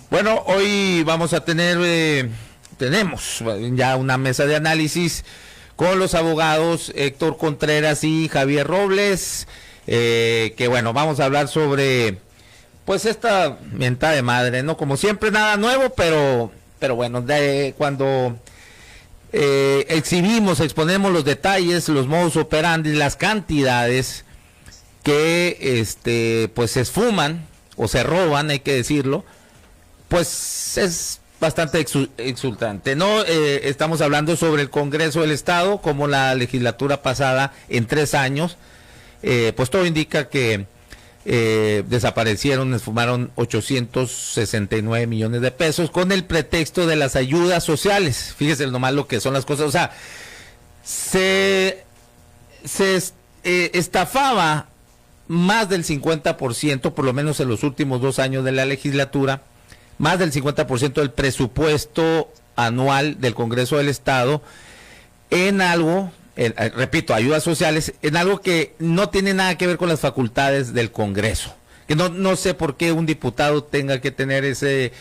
Bueno, hoy vamos a tenemos ya una mesa de análisis con los abogados Héctor Contreras y Javier Robles, que bueno, vamos a hablar sobre pues esta mentada de madre, ¿no? Como siempre, nada nuevo, pero bueno, cuando exponemos los detalles, los modus operandi, las cantidades que pues se esfuman o se roban, hay que decirlo, pues es bastante exultante, ¿no? Estamos hablando sobre el Congreso del Estado, como la legislatura pasada en 3 años, pues todo indica que esfumaron 869 millones de pesos con el pretexto de las ayudas sociales. Fíjese nomás lo que son las cosas, o sea, se estafaba más del 50%, por lo menos en los últimos 2 años de la legislatura, más del 50% del presupuesto anual del Congreso del Estado en algo, repito, ayudas sociales, en algo que no tiene nada que ver con las facultades del Congreso. Que no sé por qué un diputado tenga que tener ese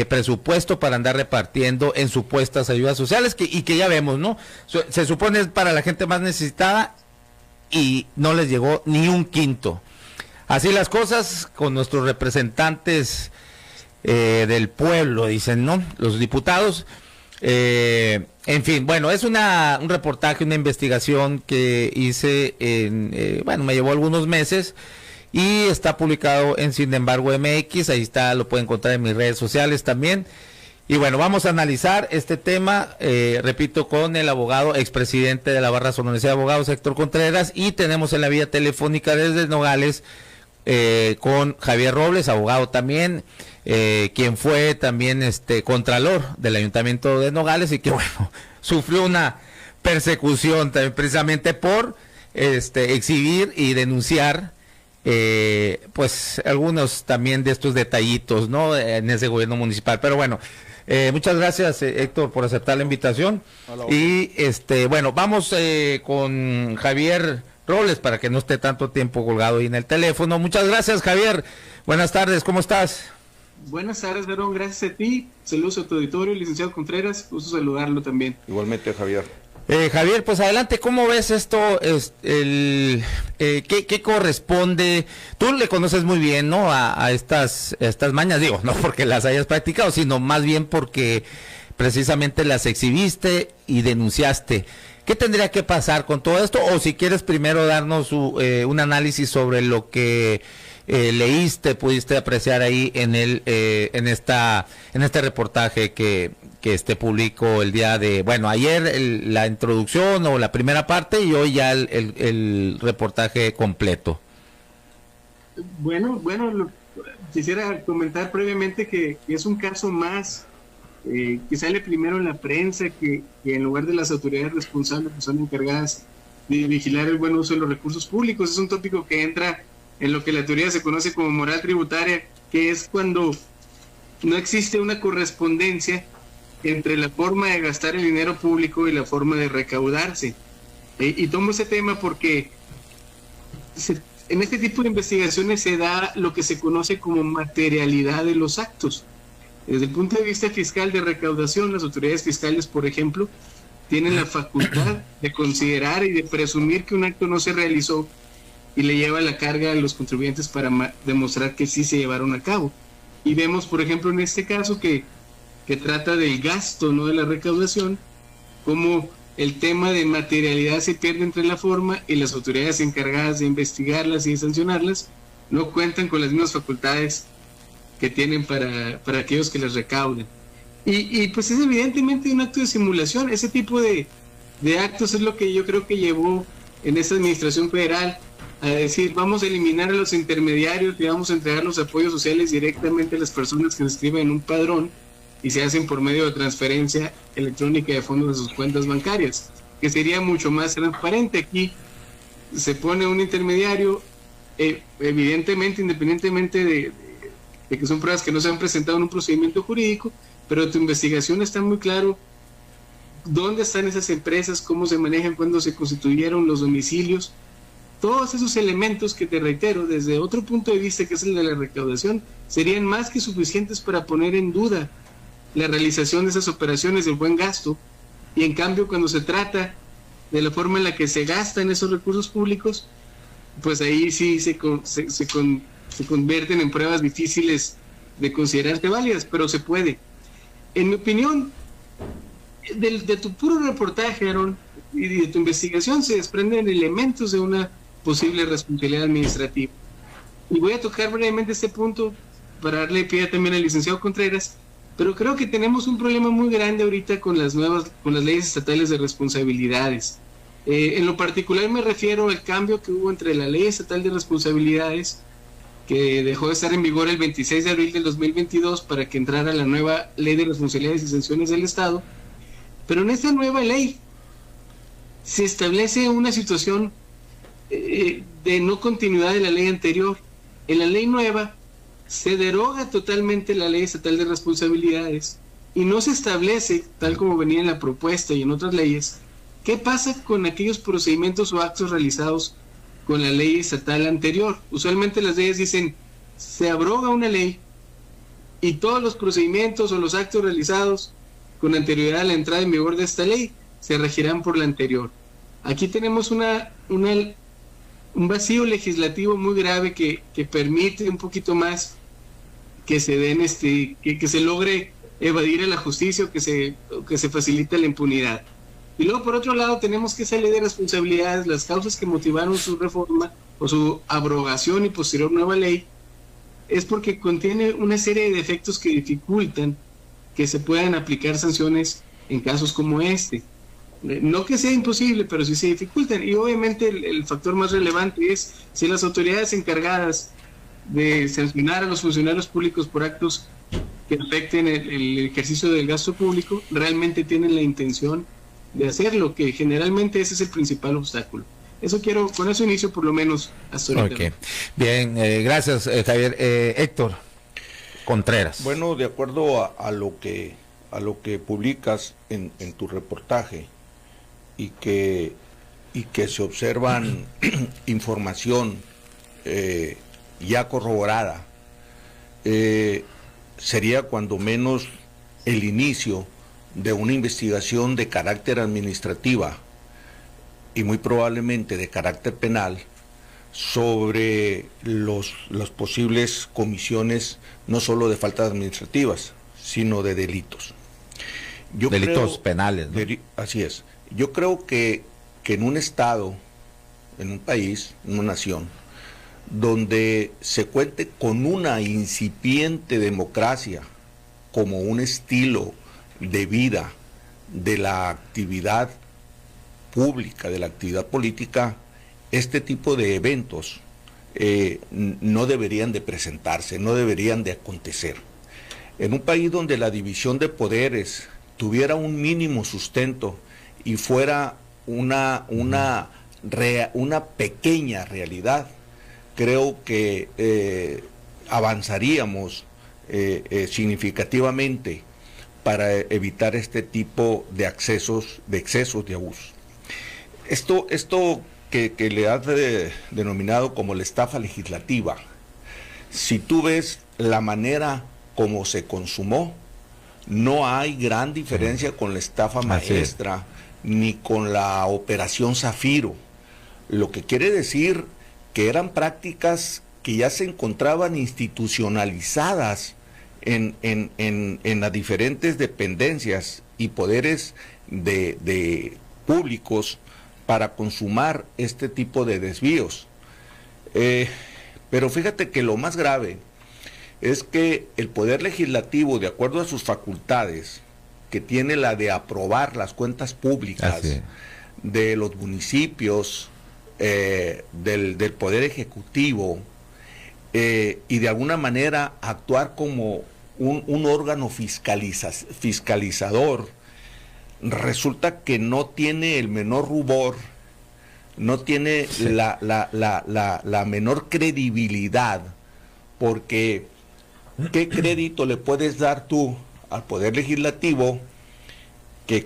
presupuesto para andar repartiendo en supuestas ayudas sociales, y que ya vemos, ¿no? Se supone es para la gente más necesitada y no les llegó ni un quinto. Así las cosas con nuestros representantes del pueblo, dicen, ¿no? Los diputados. En fin, bueno, es un reportaje, una investigación que hice me llevó algunos meses y está publicado en Sin Embargo MX, ahí está, lo pueden encontrar en mis redes sociales también. Y bueno, vamos a analizar este tema, repito, con el abogado, expresidente de la Barra Sonorense de Abogados, Héctor Contreras, y tenemos en la vía telefónica desde Nogales con Javier Robles, abogado también, quien fue también contralor del Ayuntamiento de Nogales y que bueno, sufrió una persecución también precisamente por exhibir y denunciar pues algunos también de estos detallitos, ¿no? En ese gobierno municipal. Pero bueno, muchas gracias, Héctor, por aceptar la invitación. Hola. Y bueno, vamos con Javier Robles para que no esté tanto tiempo colgado ahí en el teléfono. Muchas gracias, Javier. Buenas tardes, ¿cómo estás? Buenas tardes, Verón, gracias a ti. Saludos a tu auditorio, licenciado Contreras, gusto saludarlo también. Igualmente, Javier. Javier, pues adelante, ¿cómo ves esto? ¿Qué corresponde? Tú le conoces muy bien, ¿no? A estas mañas, digo, no porque las hayas practicado, sino más bien porque precisamente las exhibiste y denunciaste. ¿Qué tendría que pasar con todo esto? O si quieres primero darnos un análisis sobre lo que leíste, pudiste apreciar ahí en este reportaje que publicó el día de, bueno, ayer la introducción o la primera parte y hoy ya el reportaje completo. Bueno, quisiera comentar previamente que es un caso más que sale primero en la prensa que en lugar de las autoridades responsables que son encargadas de vigilar el buen uso de los recursos públicos. Es un tópico que entra en lo que la teoría se conoce como moral tributaria, que es cuando no existe una correspondencia entre la forma de gastar el dinero público y la forma de recaudarse. Y tomo ese tema porque en este tipo de investigaciones se da lo que se conoce como materialidad de los actos. Desde el punto de vista fiscal de recaudación, las autoridades fiscales, por ejemplo, tienen la facultad de considerar y de presumir que un acto no se realizó y le lleva la carga a los contribuyentes para demostrar que sí se llevaron a cabo. Y vemos, por ejemplo, en este caso que trata del gasto, no de la recaudación, como el tema de materialidad se pierde entre la forma y las autoridades encargadas de investigarlas y de sancionarlas no cuentan con las mismas facultades que tienen para aquellos que las recauden. Y pues es evidentemente un acto de simulación. Ese tipo de actos es lo que yo creo que llevó en esta administración federal a decir, vamos a eliminar a los intermediarios y vamos a entregar los apoyos sociales directamente a las personas que se inscriben en un padrón y se hacen por medio de transferencia electrónica de fondos de sus cuentas bancarias, que sería mucho más transparente. Aquí se pone un intermediario, evidentemente, independientemente de que son pruebas que no se han presentado en un procedimiento jurídico, pero tu investigación está muy claro dónde están esas empresas, cómo se manejan, cuándo se constituyeron, los domicilios. todos esos elementos que te reitero, desde otro punto de vista que es el de la recaudación, serían más que suficientes para poner en duda la realización de esas operaciones del buen gasto, y en cambio cuando se trata de la forma en la que se gastan esos recursos públicos, pues ahí sí se convierten en pruebas difíciles de considerarse válidas, pero se puede. En mi opinión, de tu puro reportaje, Aaron, y de tu investigación se desprenden elementos de una posible responsabilidad administrativa. Y voy a tocar brevemente este punto para darle pie también al licenciado Contreras, pero creo que tenemos un problema muy grande ahorita con las leyes estatales de responsabilidades. En lo particular me refiero al cambio que hubo entre la ley estatal de responsabilidades, que dejó de estar en vigor el 26 de abril del 2022 para que entrara la nueva ley de responsabilidades y sanciones del Estado. Pero en esta nueva ley se establece una situación de no continuidad de la ley anterior. En la ley nueva se deroga totalmente la ley estatal de responsabilidades y no se establece, tal como venía en la propuesta y en otras leyes, qué pasa con aquellos procedimientos o actos realizados con la ley estatal anterior. Usualmente las leyes dicen, se abroga una ley y todos los procedimientos o los actos realizados con anterioridad a la entrada en vigor de esta ley se regirán por la anterior. Aquí tenemos un vacío legislativo muy grave que permite un poquito más que se den que se logre evadir a la justicia o que se facilite la impunidad. Y luego por otro lado tenemos que esa ley de responsabilidades, las causas que motivaron su reforma o su abrogación y posterior nueva ley, es porque contiene una serie de defectos que dificultan que se puedan aplicar sanciones en casos como este. No que sea imposible, pero sí se dificultan. Y obviamente el factor más relevante es si las autoridades encargadas de sancionar a los funcionarios públicos por actos que afecten el ejercicio del gasto público realmente tienen la intención de hacerlo, que generalmente ese es el principal obstáculo. Con eso inicio por lo menos hasta ahorita. Okay. Bien, gracias Javier. Héctor Contreras. Bueno, de acuerdo a lo que publicas en tu reportaje y que se observan información ya corroborada, sería cuando menos el inicio de una investigación de carácter administrativa y muy probablemente de carácter penal sobre las posibles comisiones no solo de faltas administrativas, sino de delitos. Delitos penales, ¿no? Así es. Yo creo que en un estado, en un país, en una nación, donde se cuente con una incipiente democracia como un estilo de vida de la actividad pública, de la actividad política, este tipo de eventos no deberían de presentarse, no deberían de acontecer. En un país donde la división de poderes tuviera un mínimo sustento y fuera una pequeña realidad, creo que avanzaríamos significativamente para evitar este tipo de excesos de abuso. Esto que le has denominado como la estafa legislativa, si tú ves la manera como se consumó, no hay gran diferencia con la estafa maestra ni con la operación Zafiro, lo que quiere decir que eran prácticas que ya se encontraban institucionalizadas en las diferentes dependencias y poderes de públicos para consumar este tipo de desvíos. Pero fíjate que lo más grave es que el Poder Legislativo, de acuerdo a sus facultades, que tiene la de aprobar las cuentas públicas de los municipios, del Poder Ejecutivo, y de alguna manera actuar como un órgano fiscalizador, resulta que no tiene el menor rubor, no tiene la menor credibilidad, porque ¿qué crédito le puedes dar tú al Poder Legislativo que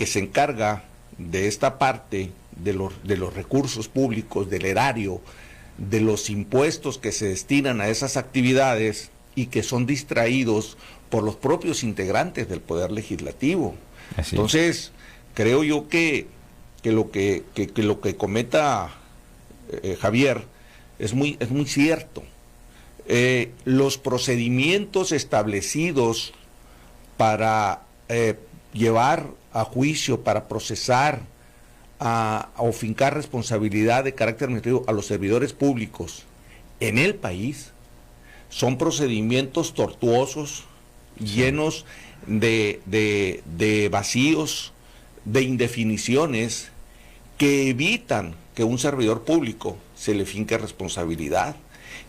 se encarga de esta parte de los recursos públicos, del erario, de los impuestos que se destinan a esas actividades y que son distraídos por los propios integrantes del Poder Legislativo. Así. Entonces, creo yo que lo que comenta Javier es muy cierto. Los procedimientos establecidos para llevar a juicio, para procesar o fincar responsabilidad de carácter administrativo a los servidores públicos en el país son procedimientos tortuosos, llenos de vacíos, de indefiniciones que evitan que un servidor público se le finque responsabilidad.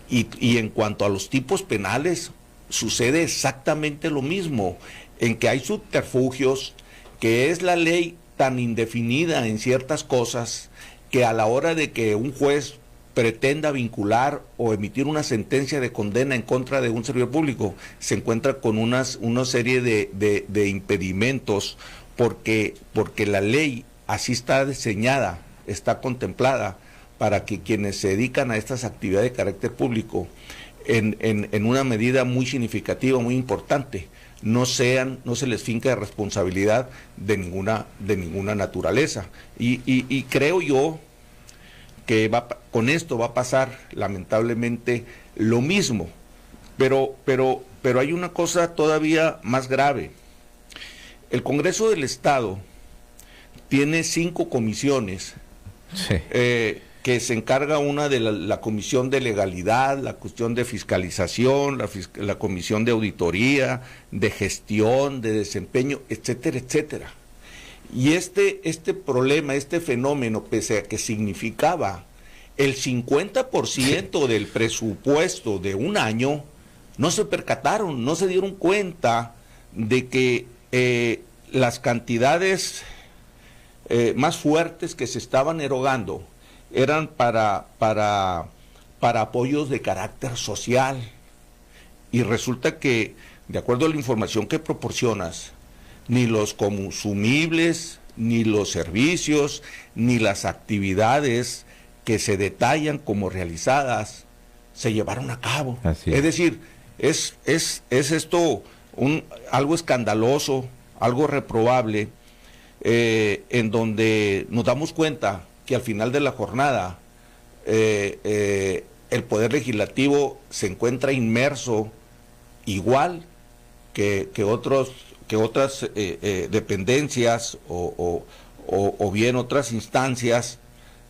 Y en cuanto a los tipos penales, sucede exactamente lo mismo, en que hay subterfugios, que es la ley tan indefinida en ciertas cosas, que a la hora de que un juez pretenda vincular o emitir una sentencia de condena en contra de un servidor público, se encuentra con una serie de impedimentos, porque la ley así está diseñada, está contemplada, para que quienes se dedican a estas actividades de carácter público, en una medida muy significativa, muy importante, no se les finca de responsabilidad de ninguna naturaleza. Y creo yo que con esto va a pasar lamentablemente lo mismo, pero hay una cosa todavía más grave. El Congreso del Estado tiene 5 comisiones. Sí. Que se encarga una de la Comisión de Legalidad, la cuestión de fiscalización, la Comisión de Auditoría, de Gestión, de Desempeño, etcétera, etcétera. Y este problema, este fenómeno, pese a que significaba el 50% del presupuesto de un año, no se percataron, no se dieron cuenta de que las cantidades más fuertes que se estaban erogando eran para apoyos de carácter social. Y resulta que, de acuerdo a la información que proporcionas, ni los consumibles, ni los servicios, ni las actividades que se detallan como realizadas se llevaron a cabo. Así es decir, es esto algo escandaloso, algo reprobable, en donde nos damos cuenta que al final de la jornada el Poder Legislativo se encuentra inmerso igual que otras dependencias o bien otras instancias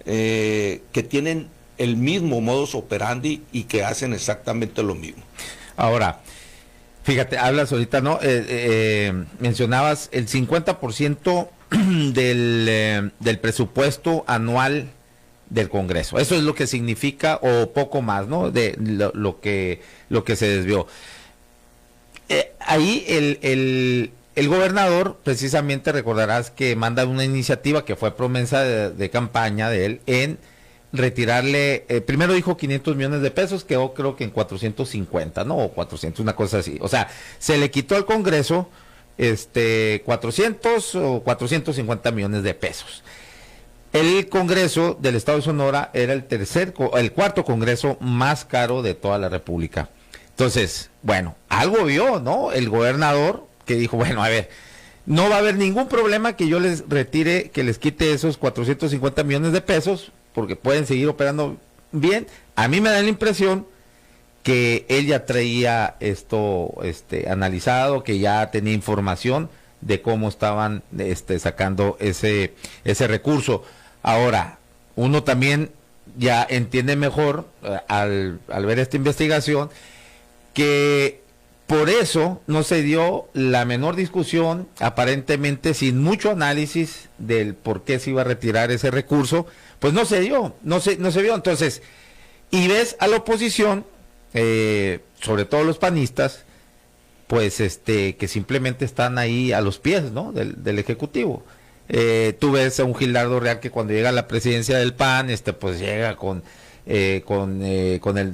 que tienen el mismo modus operandi y que hacen exactamente lo mismo. Ahora, fíjate, hablas ahorita, ¿no? Mencionabas el 50% del presupuesto anual del Congreso. Eso es lo que significa, o poco más, ¿no? De lo que se desvió. Ahí el gobernador, precisamente recordarás que manda una iniciativa que fue promesa de campaña de él en retirarle, primero dijo 500 millones de pesos, quedó creo que en 450, ¿no? O 400, una cosa así. O sea, se le quitó al Congreso 400 o 450 millones de pesos. El Congreso del Estado de Sonora era el cuarto Congreso más caro de toda la República. Entonces, bueno, algo vio, ¿no? El gobernador que dijo, bueno, a ver, no va a haber ningún problema que yo les retire, que les quite esos 450 millones de pesos, porque pueden seguir operando bien. A mí me da la impresión que él ya traía esto analizado, que ya tenía información de cómo estaban sacando ese recurso. Ahora, uno también ya entiende mejor al ver esta investigación que por eso no se dio la menor discusión, aparentemente sin mucho análisis del por qué se iba a retirar ese recurso, pues no se dio, no se vio. Entonces, y ves a la oposición, sobre todo los panistas, pues que simplemente están ahí a los pies, ¿no? del Ejecutivo. Tú ves a un Gildardo Real que cuando llega a la presidencia del PAN, pues llega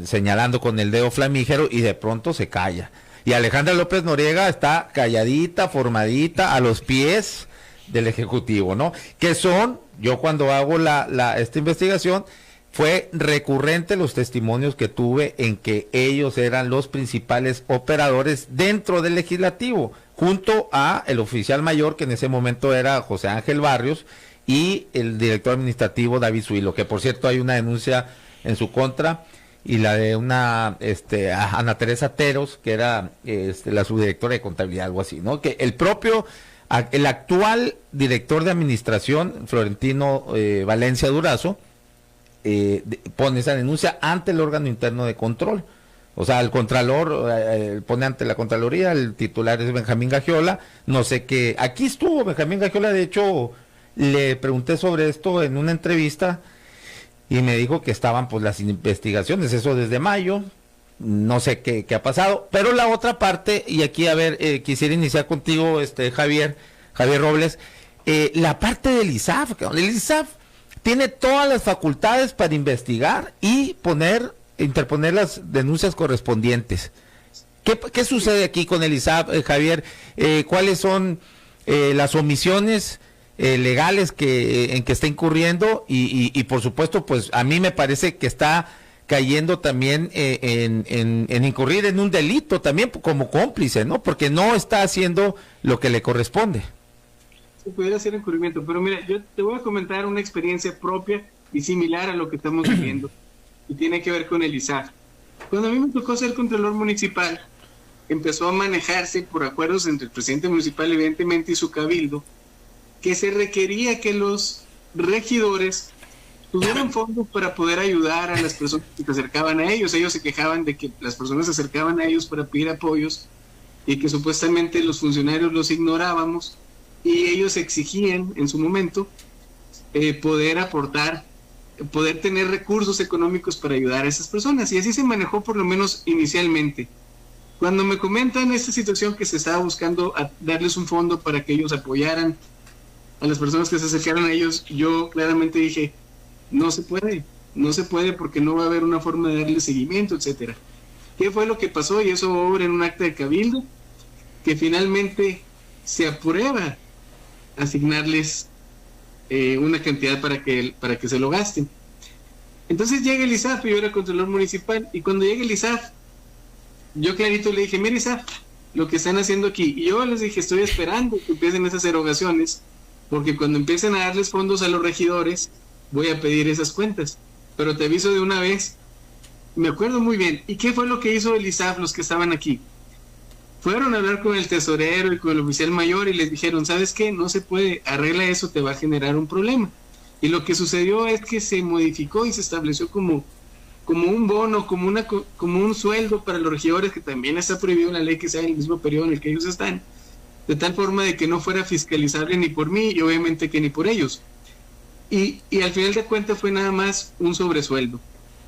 señalando con el dedo flamígero y de pronto se calla. Y Alejandra López Noriega está calladita, formadita, a los pies del Ejecutivo, ¿no? Que son yo cuando hago esta investigación, fue recurrente los testimonios que tuve en que ellos eran los principales operadores dentro del legislativo, junto a el oficial mayor, que en ese momento era José Ángel Barrios, y el director administrativo David Zuilo, que por cierto hay una denuncia en su contra, y la de una Ana Teresa Teros, que era la subdirectora de contabilidad, algo así, ¿no? Que el actual director de administración, Florentino Valencia Durazo, pone esa denuncia ante el órgano interno de control. O sea, el contralor pone ante la Contraloría, el titular es Benjamín Gagiola, no sé qué. Aquí estuvo Benjamín Gagiola, de hecho, le pregunté sobre esto en una entrevista y me dijo que estaban pues las investigaciones, eso desde mayo, no sé qué ha pasado. Pero la otra parte, y aquí a ver, quisiera iniciar contigo, Javier Robles, la parte del ISAF. El ISAF tiene todas las facultades para investigar y interponer las denuncias correspondientes. ¿Qué sucede aquí con el ISAF, Javier? ¿Cuáles son las omisiones legales en que está incurriendo? Y por supuesto, pues a mí me parece que está cayendo también en incurrir en un delito también como cómplice, ¿no? Porque no está haciendo lo que le corresponde. Se pudiera hacer encubrimiento, pero mira, yo te voy a comentar una experiencia propia y similar a lo que estamos viviendo, y tiene que ver con el ISAF. Cuando a mí me tocó ser contralor municipal, empezó a manejarse por acuerdos entre el presidente municipal, evidentemente, y su cabildo, que se requería que los regidores tuvieran fondos para poder ayudar a las personas que se acercaban a ellos. Ellos se quejaban de que las personas se acercaban a ellos para pedir apoyos y que supuestamente los funcionarios los ignorábamos, y ellos exigían en su momento poder aportar, poder tener recursos económicos para ayudar a esas personas, y así se manejó por lo menos inicialmente. Cuando me comentan esta situación que se estaba buscando darles un fondo para que ellos apoyaran a las personas que se acercaron a ellos, yo claramente dije, no se puede porque no va a haber una forma de darle seguimiento, etcétera. ¿Qué fue lo que pasó? Y eso obra en un acta de cabildo, que finalmente se aprueba asignarles una cantidad para que se lo gasten. Entonces llega el ISAF, y yo era contralor municipal, y cuando llega el ISAF, yo clarito le dije, mire ISAF, lo que están haciendo aquí, y yo les dije, estoy esperando que empiecen esas erogaciones, porque cuando empiecen a darles fondos a los regidores, voy a pedir esas cuentas, pero te aviso de una vez. Me acuerdo muy bien. ¿Y qué fue lo que hizo el ISAF, los que estaban aquí? Fueron a hablar con el tesorero y con el oficial mayor y les dijeron, ¿sabes qué? No se puede, arregla eso, te va a generar un problema. Y lo que sucedió es que se modificó y se estableció como un bono, como un sueldo para los regidores, que también está prohibido en la ley que sea en el mismo periodo en el que ellos están, de tal forma de que no fuera fiscalizable ni por mí y obviamente que ni por ellos. Y al final de cuentas fue nada más un sobresueldo.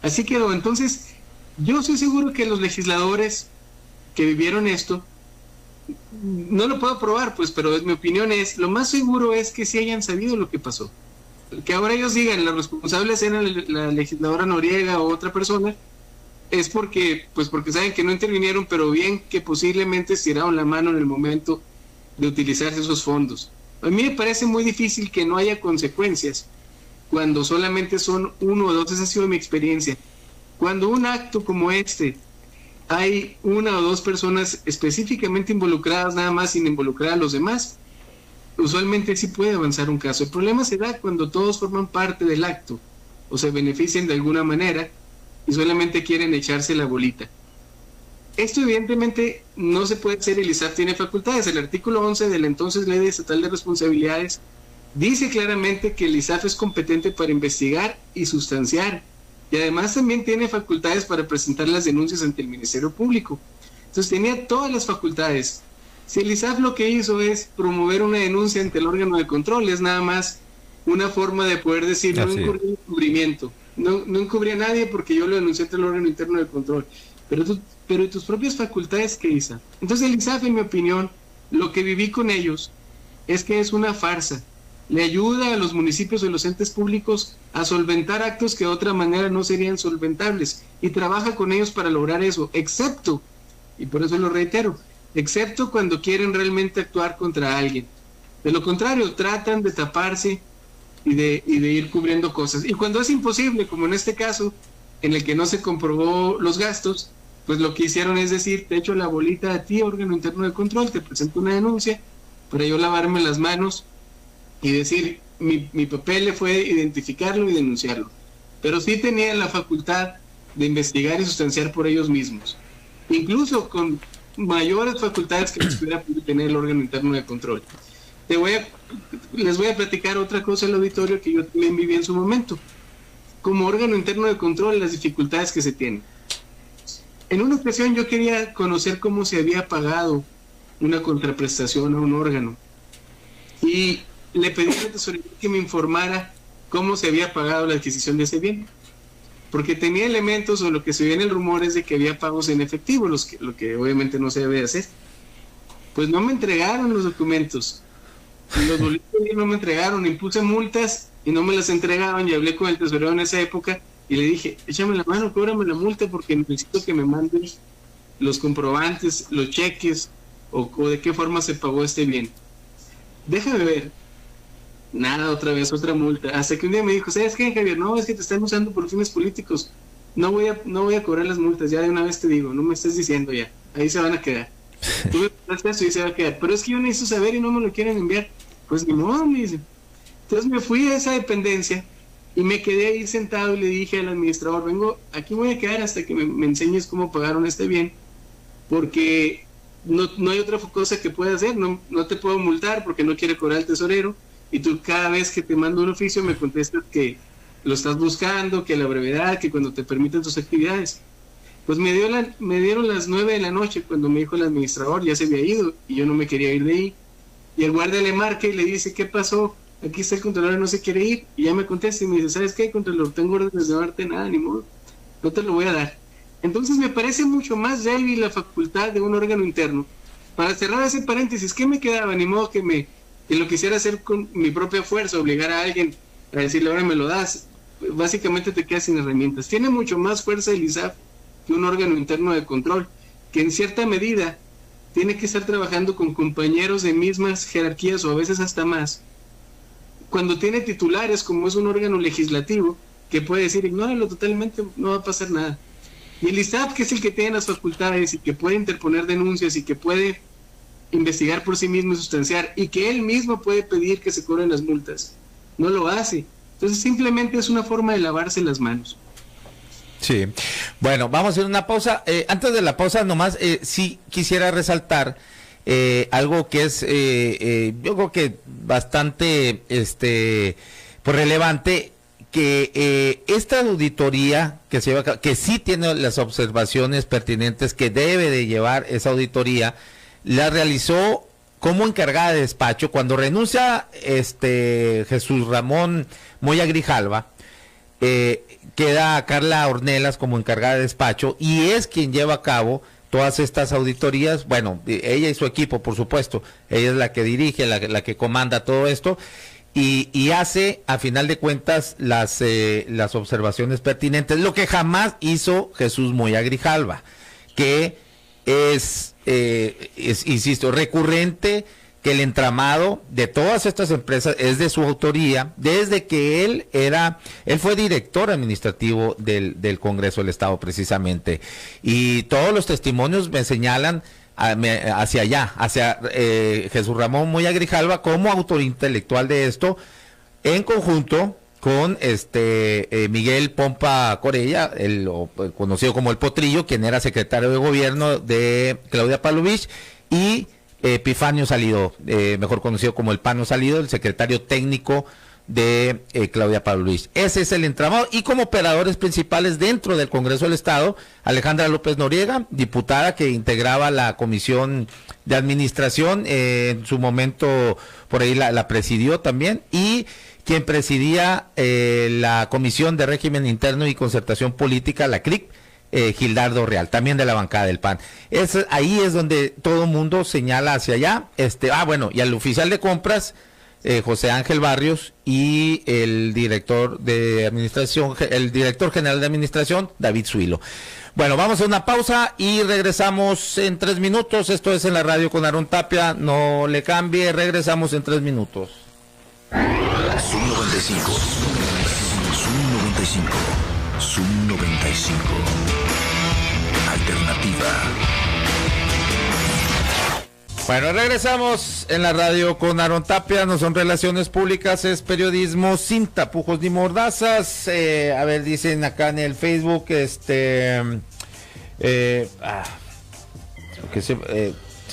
Así quedó. Entonces, yo estoy seguro que los legisladores que vivieron esto, no lo puedo probar, pues, pero mi opinión es, lo más seguro es que sí hayan sabido lo que pasó. Que ahora ellos digan, los responsables eran la legisladora Noriega o otra persona, es porque saben que no intervinieron, pero bien que posiblemente estiraron la mano en el momento de utilizarse esos fondos. A mí me parece muy difícil que no haya consecuencias cuando solamente son uno o dos. Esa ha sido mi experiencia. Cuando un acto como este hay una o dos personas específicamente involucradas nada más, sin involucrar a los demás, usualmente sí puede avanzar un caso. El problema se da cuando todos forman parte del acto o se benefician de alguna manera y solamente quieren echarse la bolita. Esto evidentemente no se puede hacer. El ISAF tiene facultades. El artículo 11 de la entonces Ley Estatal de Responsabilidades dice claramente que el ISAF es competente para investigar y sustanciar, y además también tiene facultades para presentar las denuncias ante el Ministerio Público. Entonces tenía todas las facultades. Si el ISAF lo que hizo es promover una denuncia ante el órgano de control, es nada más una forma de poder decir, no incurrí en encubrimiento, no encubrí a nadie porque yo lo denuncié ante el órgano interno de control. Pero tus propias facultades, ¿qué ISAF? Entonces el ISAF, en mi opinión, lo que viví con ellos es que es una farsa. Le ayuda a los municipios y los entes públicos a solventar actos que de otra manera no serían solventables, y trabaja con ellos para lograr eso, excepto, y por eso lo reitero, excepto cuando quieren realmente actuar contra alguien. De lo contrario, tratan de taparse de ir cubriendo cosas. Y cuando es imposible, como en este caso, en el que no se comprobó los gastos, pues lo que hicieron es decir, te echo la bolita a ti, órgano interno de control, te presento una denuncia, para yo lavarme las manos y decir, mi papel le fue identificarlo y denunciarlo. Pero sí tenían la facultad de investigar y sustanciar por ellos mismos, incluso con mayores facultades que les pudiera tener el órgano interno de control. Les voy a platicar otra cosa al auditorio que yo también viví en su momento. Como órgano interno de control, las dificultades que se tienen. En una ocasión yo quería conocer cómo se había pagado una contraprestación a un órgano y le pedí a la tesorería que me informara cómo se había pagado la adquisición de ese bien, porque tenía elementos, o lo que se veía en el rumor es de que había pagos en efectivo, lo que obviamente no se debe hacer. Pues no me entregaron los documentos, los boletos no me entregaron, impuse multas y no me las entregaban, y hablé con el tesorero en esa época y le dije, échame la mano, cóbrame la multa porque necesito que me mandes los comprobantes, los cheques, o de qué forma se pagó este bien. Déjame ver. Nada, otra vez, otra multa. Hasta que un día me dijo, ¿sabes qué, Javier? No, es que te están usando por fines políticos. No voy a cobrar las multas, ya de una vez te digo, no me estés diciendo ya. Ahí se van a quedar. Tú me pasaste eso y se va a quedar. Pero es que yo necesito saber y no me lo quieren enviar. Pues ni modo, me dice. Entonces me fui a esa dependencia y me quedé ahí sentado y le dije al administrador, aquí voy a quedar hasta que me enseñes cómo pagaron este bien, porque no hay otra cosa que pueda hacer, no te puedo multar porque no quiere cobrar el tesorero, y tú cada vez que te mando un oficio me contestas que lo estás buscando, que la brevedad, que cuando te permiten tus actividades. Pues me dieron las 9 de la noche cuando me dijo el administrador, ya se había ido y yo no me quería ir de ahí. Y el guardia le marca y le dice, ¿qué pasó? Aquí está el controlador, no se quiere ir. Y ya me contesta y me dice, ¿sabes qué, controlador? Tengo órdenes de no darte nada, ni modo, no te lo voy a dar. Entonces me parece mucho más débil la facultad de un órgano interno. Para cerrar ese paréntesis, ¿qué me quedaba? Ni modo que lo quisiera hacer con mi propia fuerza, obligar a alguien a decirle, ahora me lo das. Básicamente te quedas sin herramientas. Tiene mucho más fuerza el ISAF que un órgano interno de control, que en cierta medida tiene que estar trabajando con compañeros de mismas jerarquías o a veces hasta más. Cuando tiene titulares, como es un órgano legislativo, que puede decir, ignóralo totalmente, no va a pasar nada. Y el ISAF, que es el que tiene las facultades y que puede interponer denuncias y que puede investigar por sí mismo y sustanciar, y que él mismo puede pedir que se cobren las multas, no lo hace. Entonces simplemente es una forma de lavarse las manos. Sí, bueno, vamos a hacer una pausa. Antes de la pausa nomás, sí quisiera resaltar algo que es, yo creo que bastante pues relevante, que esta auditoría que se lleva a cabo, que sí tiene las observaciones pertinentes que debe de llevar esa auditoría, la realizó como encargada de despacho cuando renuncia Jesús Ramón Moya Grijalva. Queda Carla Ornelas como encargada de despacho y es quien lleva a cabo todas estas auditorías. Bueno, ella y su equipo, por supuesto, ella es la que dirige, la que comanda todo esto y hace, a final de cuentas, las observaciones pertinentes, lo que jamás hizo Jesús Moya Grijalva, que es, insisto, recurrente, que el entramado de todas estas empresas es de su autoría, desde que él fue director administrativo del Congreso del Estado precisamente, y todos los testimonios me señalan hacia allá, hacia Jesús Ramón Moya Grijalva como autor intelectual de esto, en conjunto con Miguel Pompa Corella, conocido como el Potrillo, quien era secretario de gobierno de Claudia Pavlovich, y Epifanio Salido, mejor conocido como el Pano Salido, el secretario técnico de Claudia Pavlovich. Ese es el entramado, y como operadores principales dentro del Congreso del Estado, Alejandra López Noriega, diputada que integraba la Comisión de Administración, en su momento por ahí la presidió también, y quien presidía la Comisión de Régimen Interno y Concertación Política, la CRIC, Gildardo Real, también de la bancada del PAN. Ahí es donde todo el mundo señala hacia allá. Bueno, y al oficial de compras, José Ángel Barrios, y el director de administración, el director general de administración, David Zuilo. Bueno, vamos a una pausa y regresamos en 3 minutos. Esto es En la Radio con Aarón Tapia. No le cambie, regresamos en 3 minutos. Zoom 95. Zoom 95. Zoom 95. Alternativa. Bueno, regresamos en la radio con Aaron Tapia. No son relaciones públicas, es periodismo sin tapujos ni mordazas. A ver, dicen acá en el Facebook, que se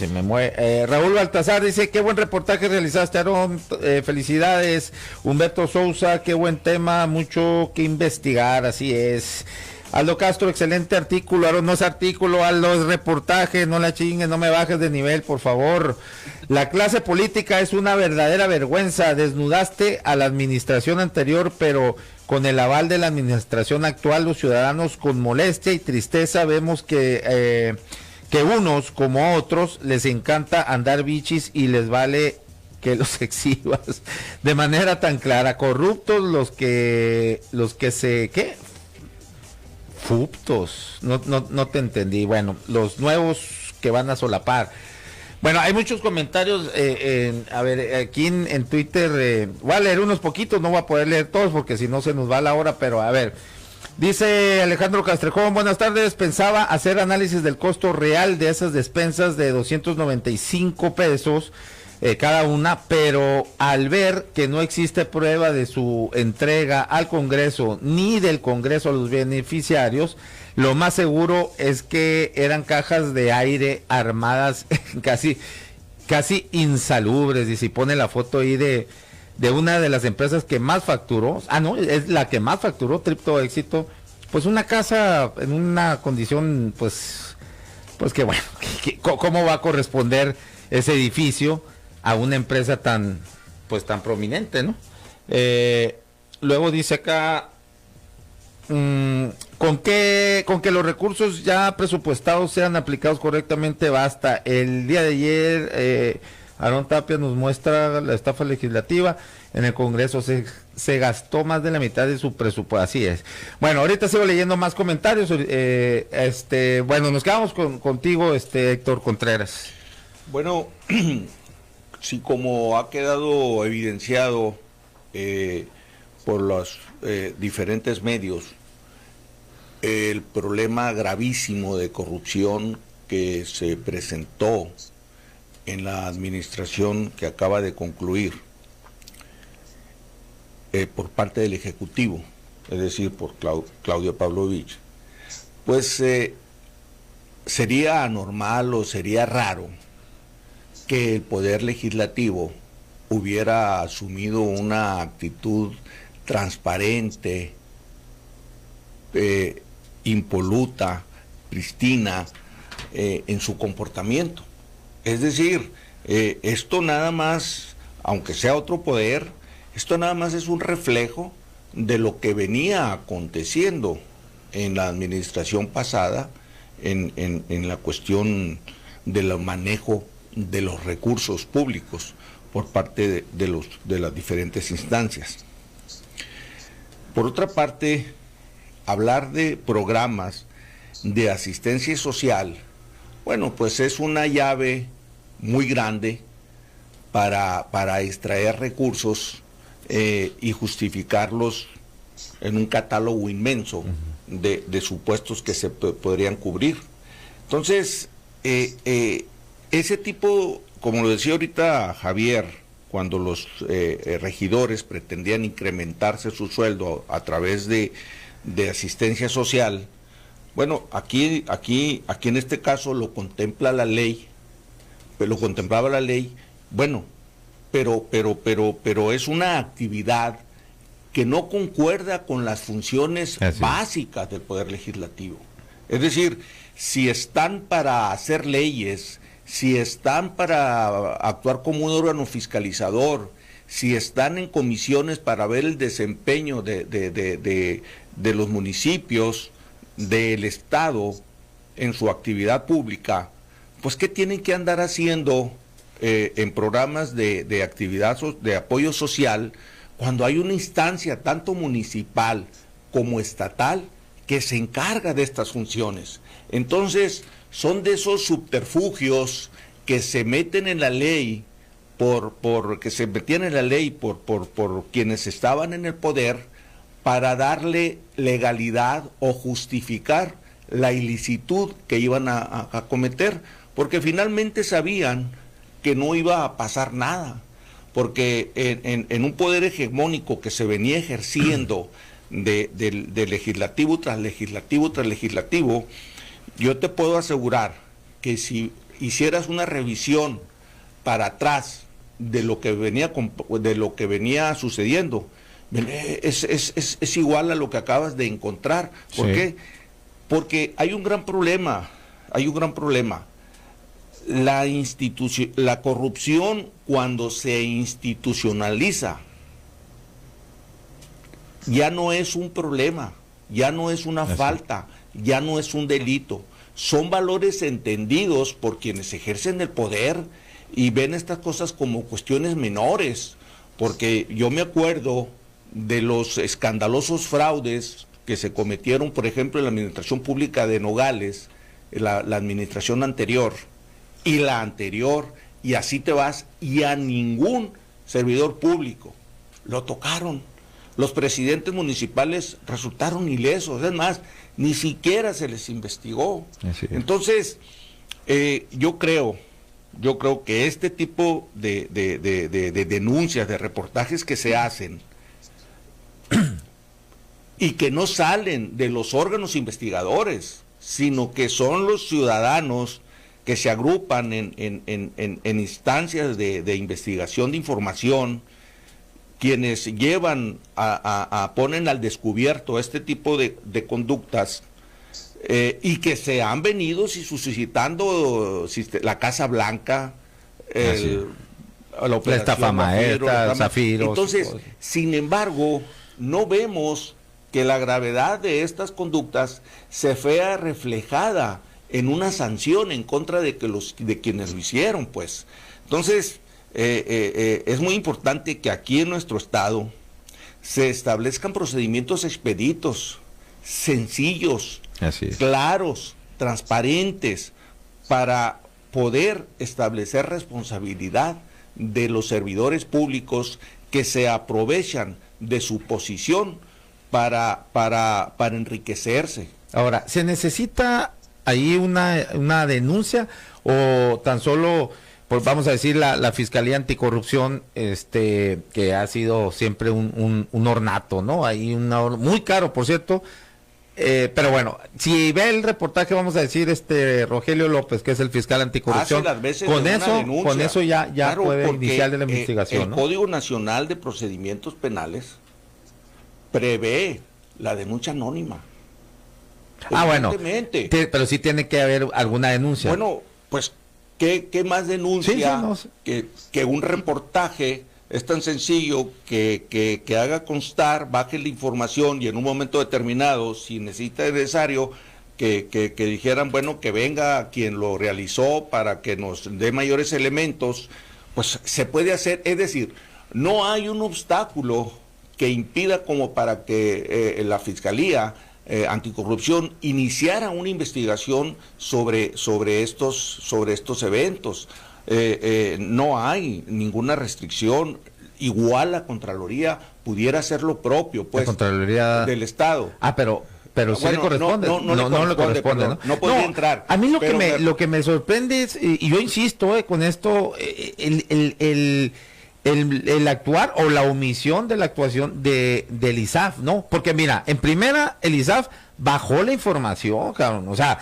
me mueve. Raúl Baltazar dice: qué buen reportaje realizaste, Aaron, felicidades. Humberto Sousa: qué buen tema, mucho que investigar, así es. Aldo Castro: excelente artículo. Aaron, no es artículo, Aldo, es reportaje, no la chingues, no me bajes de nivel, por favor. La clase política es una verdadera vergüenza. Desnudaste a la administración anterior, pero con el aval de la administración actual, los ciudadanos con molestia y tristeza vemos que unos como otros les encanta andar bichis y les vale que los exhibas de manera tan clara. Corruptos los que se, ¿qué? Fuptos, no te entendí. Bueno, los nuevos que van a solapar. Bueno, hay muchos comentarios, a ver, aquí en Twitter, voy a leer unos poquitos, no voy a poder leer todos porque si no se nos va la hora, pero a ver. Dice Alejandro Castrejón: buenas tardes, pensaba hacer análisis del costo real de esas despensas de 295 pesos cada una, pero al ver que no existe prueba de su entrega al Congreso ni del Congreso a los beneficiarios, lo más seguro es que eran cajas de aire armadas casi insalubres. Y si pone la foto ahí de una de las empresas que más facturó, es la que más facturó, Tripto Éxito, pues una casa en una condición, pues que bueno, ¿cómo va a corresponder ese edificio a una empresa tan prominente, ¿no? Luego dice acá, con que los recursos ya presupuestados sean aplicados correctamente basta. El día de ayer, Aaron Tapia nos muestra la estafa legislativa. En el Congreso se gastó más de la mitad de su presupuesto, así es. Bueno, ahorita sigo leyendo más comentarios. Bueno, nos quedamos contigo, Héctor Contreras. Bueno, sí, como ha quedado evidenciado por los diferentes medios, el problema gravísimo de corrupción que se presentó en la administración que acaba de concluir por parte del Ejecutivo, es decir, por Claudio Pavlovich, pues sería anormal o sería raro que el Poder Legislativo hubiera asumido una actitud transparente, impoluta, pristina en su comportamiento. Es decir, esto nada más, aunque sea otro poder, esto nada más es un reflejo de lo que venía aconteciendo en la administración pasada en la cuestión del manejo de los recursos públicos por parte de las diferentes instancias. Por otra parte, hablar de programas de asistencia social, bueno, pues es una llave muy grande para extraer recursos y justificarlos en un catálogo inmenso de supuestos que se podrían cubrir. Entonces, ese tipo, como lo decía ahorita Javier, cuando los regidores pretendían incrementarse su sueldo a través de asistencia social, bueno, aquí en este caso lo contempla la ley, lo contemplaba la ley, bueno, pero es una actividad que no concuerda con las funciones básicas del Poder Legislativo. Es decir, si están para hacer leyes, si están para actuar como un órgano fiscalizador, si están en comisiones para ver el desempeño de los municipios, del Estado en su actividad pública, pues ¿qué tienen que andar haciendo en programas de actividad, de apoyo social, cuando hay una instancia tanto municipal como estatal que se encarga de estas funciones? Entonces, son de esos subterfugios que se meten en la ley por que se metían en la ley por quienes estaban en el poder para darle legalidad o justificar la ilicitud que iban a cometer, porque finalmente sabían que no iba a pasar nada, porque en un poder hegemónico que se venía ejerciendo de legislativo tras legislativo tras legislativo, yo te puedo asegurar que si hicieras una revisión para atrás de lo que venía sucediendo, es igual a lo que acabas de encontrar. ¿Por qué? Porque hay un gran problema, La corrupción, cuando se institucionaliza, ya no es un problema, ya no es una falta, ya no es un delito. Son valores entendidos por quienes ejercen el poder y ven estas cosas como cuestiones menores, porque yo me acuerdo de los escandalosos fraudes que se cometieron, por ejemplo, en la administración pública de Nogales, la administración anterior y la anterior, y así te vas, y a ningún servidor público lo tocaron. Los presidentes municipales resultaron ilesos, es más, ni siquiera se les investigó. Entonces, yo creo que este tipo de denuncias, de reportajes que se hacen y que no salen de los órganos investigadores, sino que son los ciudadanos que se agrupan en instancias de investigación de información, quienes llevan ponen al descubierto este tipo de conductas, y que se han venido suscitando la Casa Blanca, la estafa Maerta, Zafiros. Entonces, sin embargo, no vemos que la gravedad de estas conductas se vea reflejada en una sanción en contra de quienes lo hicieron, pues. Entonces, es muy importante que aquí en nuestro estado se establezcan procedimientos expeditos, sencillos, claros, transparentes, para poder establecer responsabilidad de los servidores públicos que se aprovechan de su posición para enriquecerse. Ahora, ¿se necesita ahí una denuncia o tan solo, pues vamos a decir, la Fiscalía Anticorrupción, que ha sido siempre un ornato, ¿no? Ahí muy caro, por cierto, pero bueno, si ve el reportaje, vamos a decir, Rogelio López, que es el fiscal anticorrupción, con eso ya claro, puede iniciar la investigación, el ¿no? Código Nacional de Procedimientos Penales prevé la denuncia anónima. Bueno, pero sí tiene que haber alguna denuncia. Bueno, pues, ¿qué más denuncia que un reportaje? Es tan sencillo que haga constar, baje la información y en un momento determinado, si necesita necesario, que dijeran, bueno, que venga quien lo realizó para que nos dé mayores elementos, pues se puede hacer. Es decir, no hay un obstáculo que impida como para que la Fiscalía Anticorrupción iniciara una investigación sobre estos eventos. No hay ninguna restricción. Igual la Contraloría pudiera hacer lo propio, pues, la Contraloría del Estado. Pero sí le corresponde. No le corresponde, ¿no? No podría entrar. A mí lo que me sorprende es, y yo insisto con esto, el actuar o la omisión de la actuación del ISAF, ¿no? Porque mira, en primera, el ISAF bajó la información, cabrón, o sea,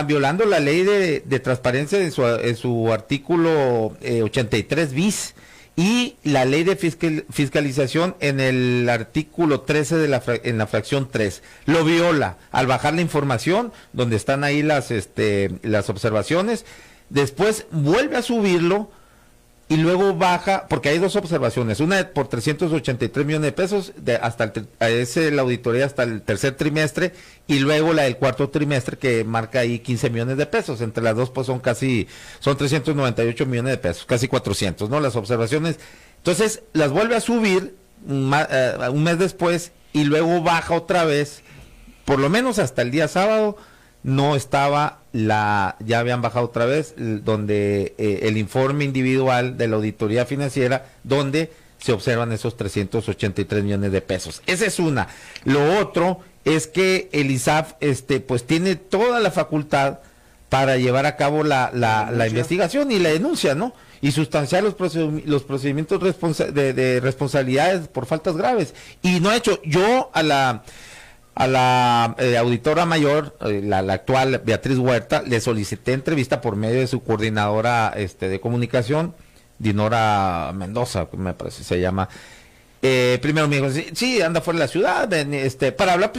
violando la ley de transparencia en su artículo 83 bis y la ley de fiscalización en el artículo 13 en la fracción 3. Lo viola al bajar la información donde están ahí las observaciones, después vuelve a subirlo y luego baja, porque hay dos observaciones, una por 383 millones de pesos, es la auditoría hasta el tercer trimestre, y luego la del cuarto trimestre que marca ahí 15 millones de pesos, entre las dos pues son 398 millones de pesos, casi 400, ¿no? Las observaciones, entonces las vuelve a subir un mes después, y luego baja otra vez, por lo menos hasta el día sábado, no estaba ya habían bajado otra vez, donde el informe individual de la auditoría financiera, donde se observan esos 383 millones de pesos. Esa es una. Lo otro es que el ISAF pues tiene toda la facultad para llevar a cabo la investigación y la denuncia, ¿no? Y sustanciar los procedimientos de responsabilidades por faltas graves. Y no ha hecho. Yo a la auditora mayor, la actual Beatriz Huerta, le solicité entrevista por medio de su coordinadora de comunicación, Dinora Mendoza, me parece se llama. Primero me dijo, sí, anda fuera de la ciudad, para hablar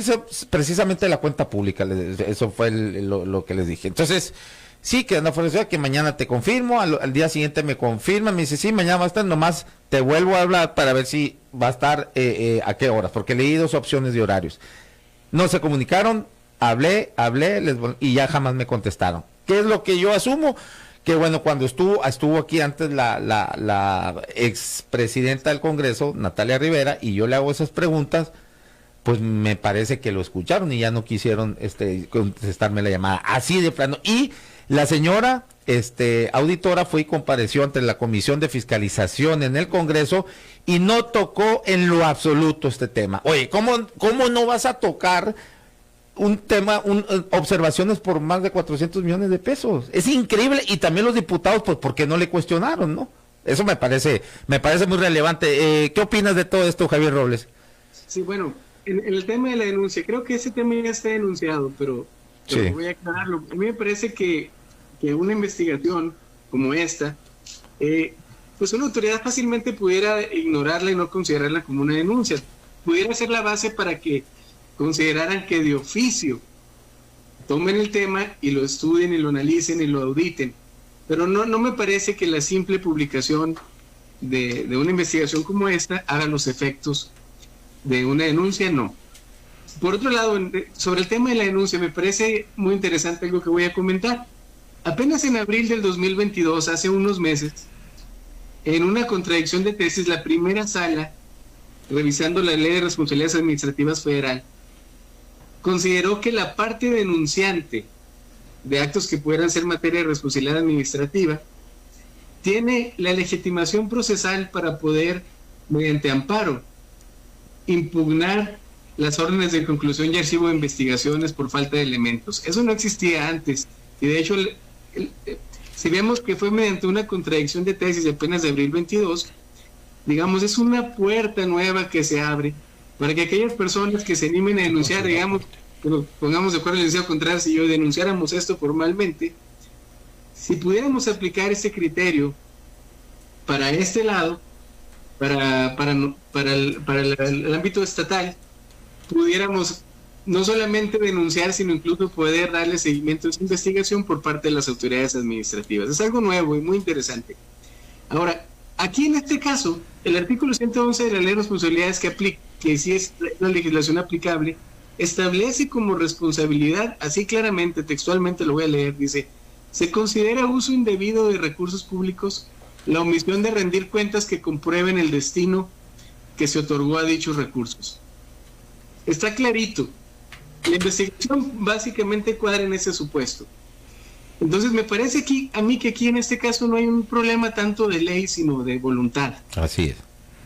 precisamente de la cuenta pública, eso fue lo que les dije. Entonces, sí, que anda fuera de la ciudad, que mañana te confirmo, al día siguiente me confirma, me dice, sí, mañana va a estar, nomás te vuelvo a hablar para ver si va a estar a qué horas, porque leí dos opciones de horarios. No se comunicaron, hablé, y ya jamás me contestaron. ¿Qué es lo que yo asumo? Que bueno, cuando estuvo aquí antes la expresidenta del Congreso, Natalia Rivera, y yo le hago esas preguntas, pues me parece que lo escucharon y ya no quisieron contestarme la llamada, así de plano. Y la señora auditora fue y compareció ante la Comisión de Fiscalización en el Congreso y no tocó en lo absoluto este tema. Oye, ¿cómo no vas a tocar un tema, observaciones por más de 400 millones de pesos? Es increíble. Y también los diputados, pues, porque no le cuestionaron, ¿no? Eso me parece muy relevante. ¿Qué opinas de todo esto, Javier Robles? Sí, bueno, en el tema de la denuncia, creo que ese tema ya está denunciado, pero sí, voy a aclararlo. A mí me parece que una investigación como esta, pues una autoridad fácilmente pudiera ignorarla y no considerarla como una denuncia. Pudiera ser la base para que consideraran que de oficio tomen el tema y lo estudien y lo analicen y lo auditen. Pero no me parece que la simple publicación de una investigación como esta haga los efectos de una denuncia, no. Por otro lado, sobre el tema de la denuncia, me parece muy interesante algo que voy a comentar. Apenas en abril del 2022, hace unos meses, en una contradicción de tesis, la primera sala, revisando la Ley de Responsabilidades Administrativas Federal, consideró que la parte denunciante de actos que pudieran ser materia de responsabilidad administrativa tiene la legitimación procesal para poder, mediante amparo, impugnar las órdenes de conclusión y archivo de investigaciones por falta de elementos. Eso no existía antes, y de hecho, si vemos que fue mediante una contradicción de tesis de apenas de abril 22, digamos, es una puerta nueva que se abre para que aquellas personas que se animen a denunciar, digamos, pero pongamos de acuerdo el licenciado Contreras y yo, denunciáramos esto formalmente, si pudiéramos aplicar ese criterio para este lado, para el ámbito estatal, pudiéramos no solamente denunciar, sino incluso poder darle seguimiento a esa investigación por parte de las autoridades administrativas. Es algo nuevo y muy interesante. Ahora, aquí en este caso, el artículo 111 de la Ley de Responsabilidades que sí es la legislación aplicable, establece como responsabilidad, así claramente, textualmente lo voy a leer, dice, se considera uso indebido de recursos públicos la omisión de rendir cuentas que comprueben el destino que se otorgó a dichos recursos. Está clarito. La investigación básicamente cuadra en ese supuesto. Entonces me parece a mí que aquí en este caso no hay un problema tanto de ley, sino de voluntad. Así es.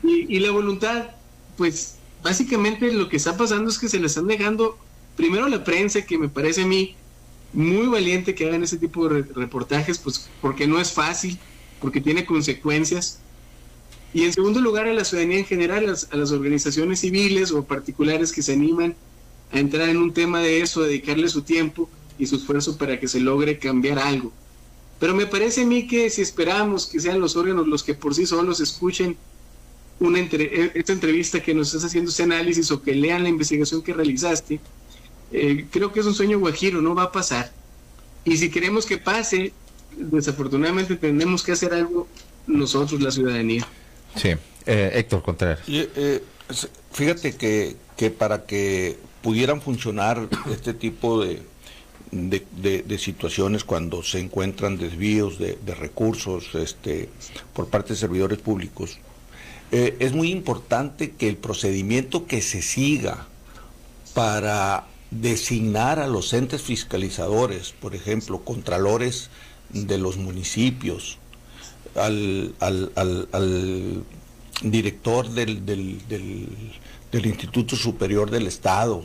Y la voluntad, pues básicamente lo que está pasando es que se le están dejando, primero a la prensa, que me parece a mí muy valiente que hagan ese tipo de reportajes, pues porque no es fácil, porque tiene consecuencias. Y en segundo lugar a la ciudadanía en general, a las organizaciones civiles o particulares que se animan a entrar en un tema de eso, a dedicarle su tiempo y su esfuerzo para que se logre cambiar algo. Pero me parece a mí que si esperamos que sean los órganos los que por sí solos escuchen esta entrevista que nos estás haciendo, ese análisis, o que lean la investigación que realizaste, creo que es un sueño guajiro, no va a pasar. Y si queremos que pase, desafortunadamente tenemos que hacer algo nosotros, la ciudadanía. Sí, Héctor Contreras. Fíjate que para que pudieran funcionar este tipo de situaciones cuando se encuentran desvíos de recursos por parte de servidores públicos, es muy importante que el procedimiento que se siga para designar a los entes fiscalizadores, por ejemplo, contralores de los municipios, al director del Instituto Superior del Estado,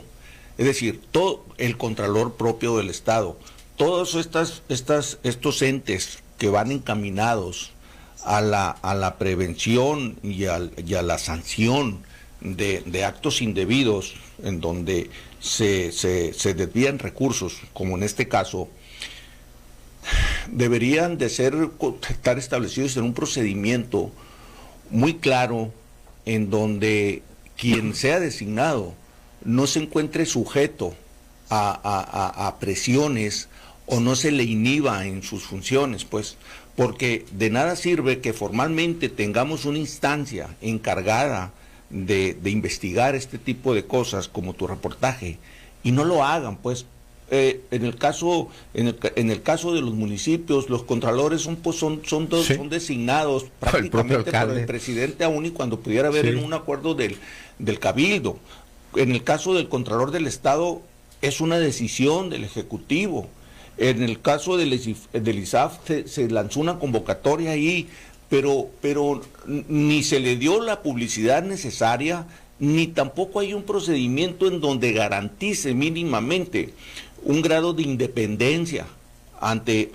es decir, todo el contralor propio del Estado, todos estos entes que van encaminados a la prevención y a la sanción de actos indebidos en donde se desvían recursos, como en este caso, deberían de estar establecidos en un procedimiento muy claro, en donde quien sea designado no se encuentre sujeto a presiones o no se le inhiba en sus funciones, pues, porque de nada sirve que formalmente tengamos una instancia encargada de investigar este tipo de cosas como tu reportaje y no lo hagan, pues. En el caso de los municipios, los contralores son designados prácticamente por el presidente, aún y cuando pudiera haber en un acuerdo del cabildo. En el caso del contralor del Estado es una decisión del Ejecutivo. En el caso del ISAF se lanzó una convocatoria ahí, pero ni se le dio la publicidad necesaria, ni tampoco hay un procedimiento en donde garantice mínimamente un grado de independencia ante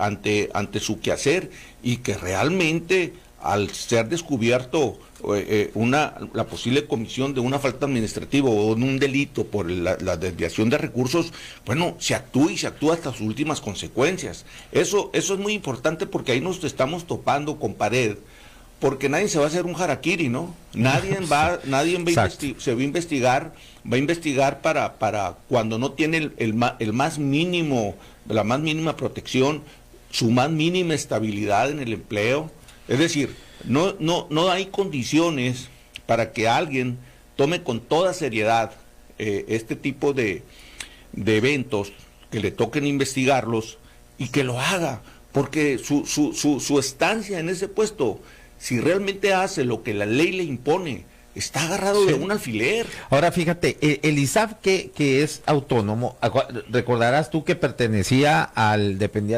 su quehacer, y que realmente, al ser descubierto la posible comisión de una falta administrativa o un delito por la desviación de recursos, bueno, se actúa hasta sus últimas consecuencias. Eso es muy importante, porque ahí nos estamos topando con pared, porque nadie se va a hacer un harakiri, ¿no? Nadie se va a investigar para cuando no tiene el más mínimo, la más mínima protección, su más mínima estabilidad en el empleo. Es decir, no hay condiciones para que alguien tome con toda seriedad este tipo de eventos, que le toquen investigarlos y que lo haga, porque su estancia en ese puesto, si realmente hace lo que la ley le impone, está agarrado de un alfiler. Ahora fíjate, el ISAF que es autónomo, recordarás tú que dependía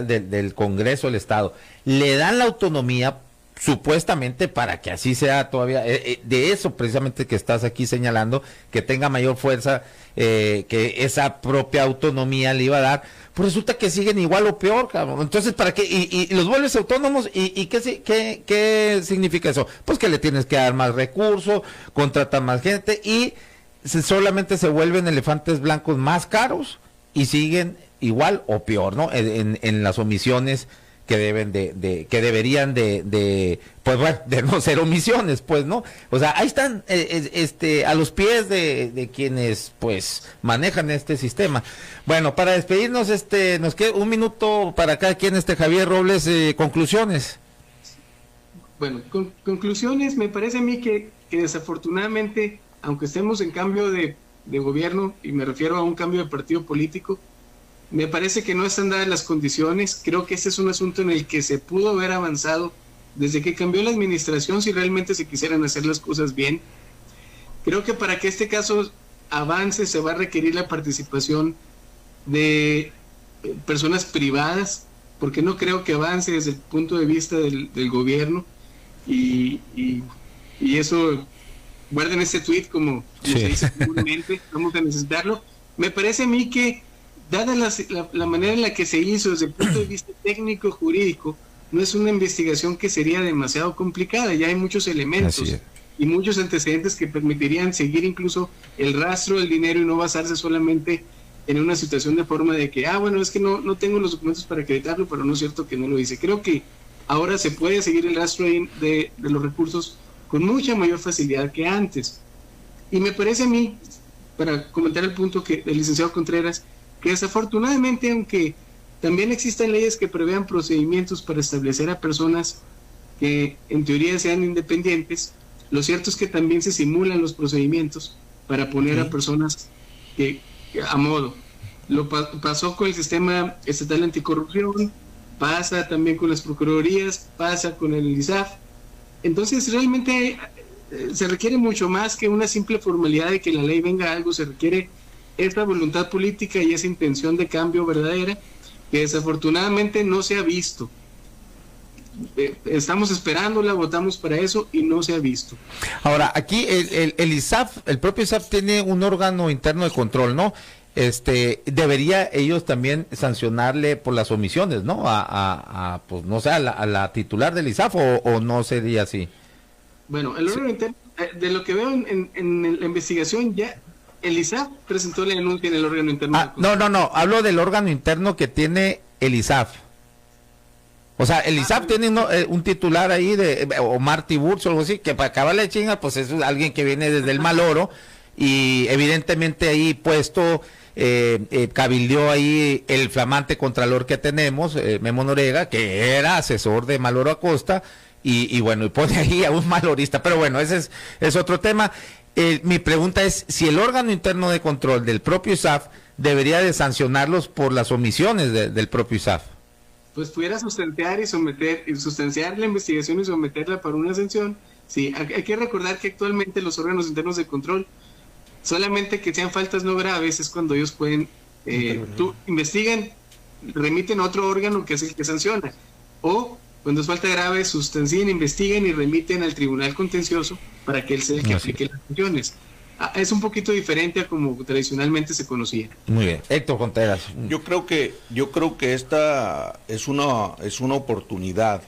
del Congreso del Estado, le dan la autonomía supuestamente para que así sea todavía, de eso precisamente que estás aquí señalando, que tenga mayor fuerza, que esa propia autonomía le iba a dar. Pues resulta que siguen igual o peor, cabrón. Entonces, ¿para qué? Y los vuelves autónomos, ¿y qué significa eso? Pues que le tienes que dar más recursos, contratar más gente, y solamente se vuelven elefantes blancos más caros y siguen igual o peor, ¿no? En las omisiones que deberían pues bueno, de no ser omisiones, pues, ¿no? O sea, ahí están a los pies de quienes pues manejan este sistema. Bueno, para despedirnos, nos queda un minuto para cada quien, Javier Robles, conclusiones. Bueno, conclusiones, me parece a mí que desafortunadamente, aunque estemos en cambio de gobierno, y me refiero a un cambio de partido político, me parece que no están dadas las condiciones. Creo que ese es un asunto en el que se pudo haber avanzado desde que cambió la administración, si realmente se quisieran hacer las cosas bien. Creo que para que este caso avance se va a requerir la participación de personas privadas, porque no creo que avance desde el punto de vista del gobierno, y eso, guarden este tweet como se dice comúnmente, vamos a necesitarlo. Me parece a mí que, dada la manera en la que se hizo desde el punto de vista técnico jurídico, no es una investigación que sería demasiado complicada. Ya hay muchos elementos y muchos antecedentes que permitirían seguir incluso el rastro del dinero y no basarse solamente en una situación de forma de que, bueno, es que no tengo los documentos para acreditarlo, pero no es cierto que no lo hice. Creo que ahora se puede seguir el rastro de los recursos con mucha mayor facilidad que antes. Y me parece a mí, para comentar el punto del licenciado Contreras, que desafortunadamente, aunque también existen leyes que prevean procedimientos para establecer a personas que en teoría sean independientes, lo cierto es que también se simulan los procedimientos para poner a personas que a modo. Lo pasó con el sistema estatal anticorrupción, pasa también con las procuradurías, pasa con el ISAF. Entonces realmente se requiere mucho más que una simple formalidad de que la ley venga a algo, se requiere esta voluntad política y esa intención de cambio verdadera que desafortunadamente no se ha visto. Estamos esperándola, votamos para eso y no se ha visto. Ahora, aquí el ISAF, el propio ISAF tiene un órgano interno de control, ¿no? Debería ellos también sancionarle por las omisiones, ¿no? Pues no sé, a la titular del ISAF, o no sería así. Bueno, el órgano interno, de lo que veo en la investigación, ya el ISAF presentó la denuncia en el órgano interno. No, hablo del órgano interno que tiene el ISAF. O sea, el ISAF tiene un titular ahí de Omar Tiburcio o algo así, que para acabarle de chinga, pues es alguien que viene desde el mal oro, y evidentemente ahí puesto, cabildeó ahí el flamante contralor que tenemos, Memo Noriega, que era asesor de Maloro Acosta, y bueno, y pone ahí a un malorista, pero bueno, ese es otro tema. Mi pregunta es si el órgano interno de control del propio ISAF debería de sancionarlos por las omisiones del propio ISAF. Pues pudiera sustanciar sustanciar la investigación y someterla para una sanción. Sí, hay que recordar que actualmente los órganos internos de control, solamente que sean faltas no graves, es cuando ellos pueden, investigan, remiten a otro órgano que es el que sanciona, o cuando es falta grave, sustancien, investiguen y remiten al tribunal contencioso para que él sea el que aplique las sanciones. Es un poquito diferente a como tradicionalmente se conocía. Muy bien, Héctor Contreras. Yo creo que esta es una oportunidad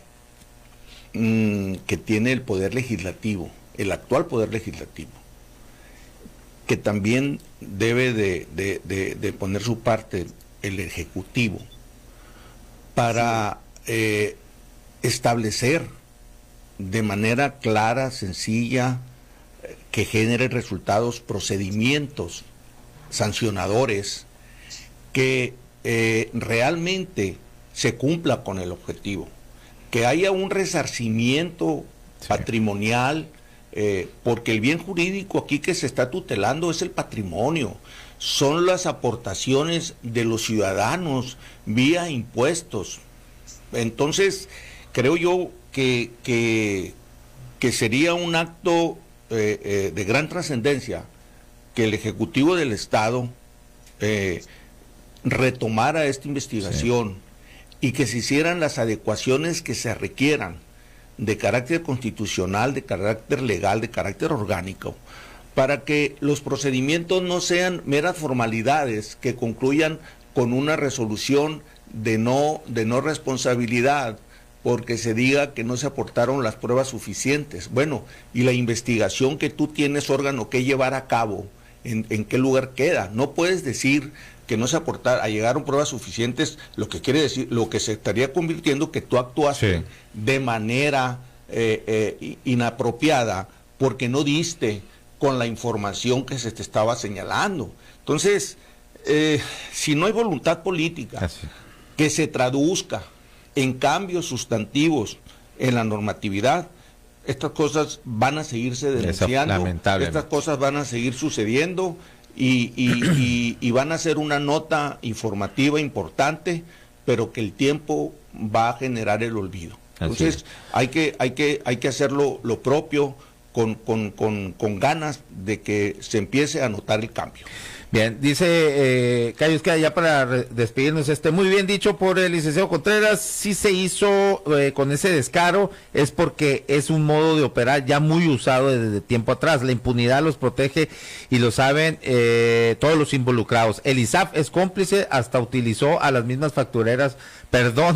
que tiene el poder legislativo, el actual poder legislativo, que también debe de poner su parte el ejecutivo para establecer de manera clara, sencilla, que genere resultados, procedimientos sancionadores, que realmente se cumpla con el objetivo, que haya un resarcimiento patrimonial, porque el bien jurídico aquí que se está tutelando es el patrimonio, son las aportaciones de los ciudadanos vía impuestos. Entonces, creo yo que sería un acto de gran trascendencia que el Ejecutivo del Estado retomara esta investigación y que se hicieran las adecuaciones que se requieran de carácter constitucional, de carácter legal, de carácter orgánico, para que los procedimientos no sean meras formalidades que concluyan con una resolución de no responsabilidad, porque se diga que no se aportaron las pruebas suficientes. Bueno, y la investigación que tú tienes, órgano, que llevar a cabo, ¿en qué lugar queda? No puedes decir que no se llegaron pruebas suficientes, lo que quiere decir, lo que se estaría convirtiendo que tú actuaste de manera inapropiada, porque no diste con la información que se te estaba señalando. Entonces, si no hay voluntad política que se traduzca en cambios sustantivos en la normatividad, estas cosas van a seguirse denunciando, estas cosas van a seguir sucediendo y van a ser una nota informativa importante, pero que el tiempo va a generar el olvido. Entonces hay que hacerlo lo propio, con ganas de que se empiece a notar el cambio. Bien, dice Cayos que ya para despedirnos, muy bien dicho por el licenciado Contreras, sí se hizo con ese descaro, es porque es un modo de operar ya muy usado desde tiempo atrás, la impunidad los protege y lo saben todos los involucrados. El ISAF es cómplice, hasta utilizó a las mismas factureras,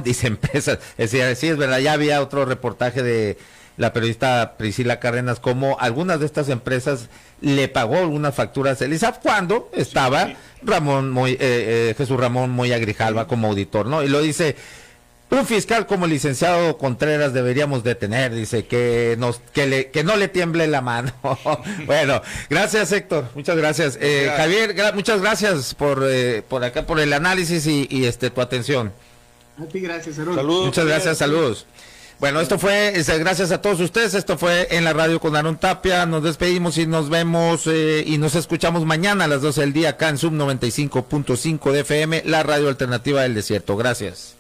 dice empresas, es decir, sí es verdad, ya había otro reportaje de la periodista Priscila Cárdenas, como algunas de estas empresas le pagó algunas facturas el ISAF cuando estaba Jesús Ramón Moya Grijalva como auditor, ¿no? Y lo dice, un fiscal como el licenciado Contreras deberíamos de tener, dice, que no le tiemble la mano. Bueno, gracias Héctor, muchas gracias. Javier, muchas gracias por acá, por el análisis y tu atención. A ti gracias, saludos. Muchas gracias, saludos. Bueno, esto fue, gracias a todos ustedes, esto fue En la Radio con Aarón Tapia, nos despedimos y nos vemos y nos escuchamos mañana a las 12 del día acá en Sub 95.5 de FM, la radio alternativa del desierto. Gracias.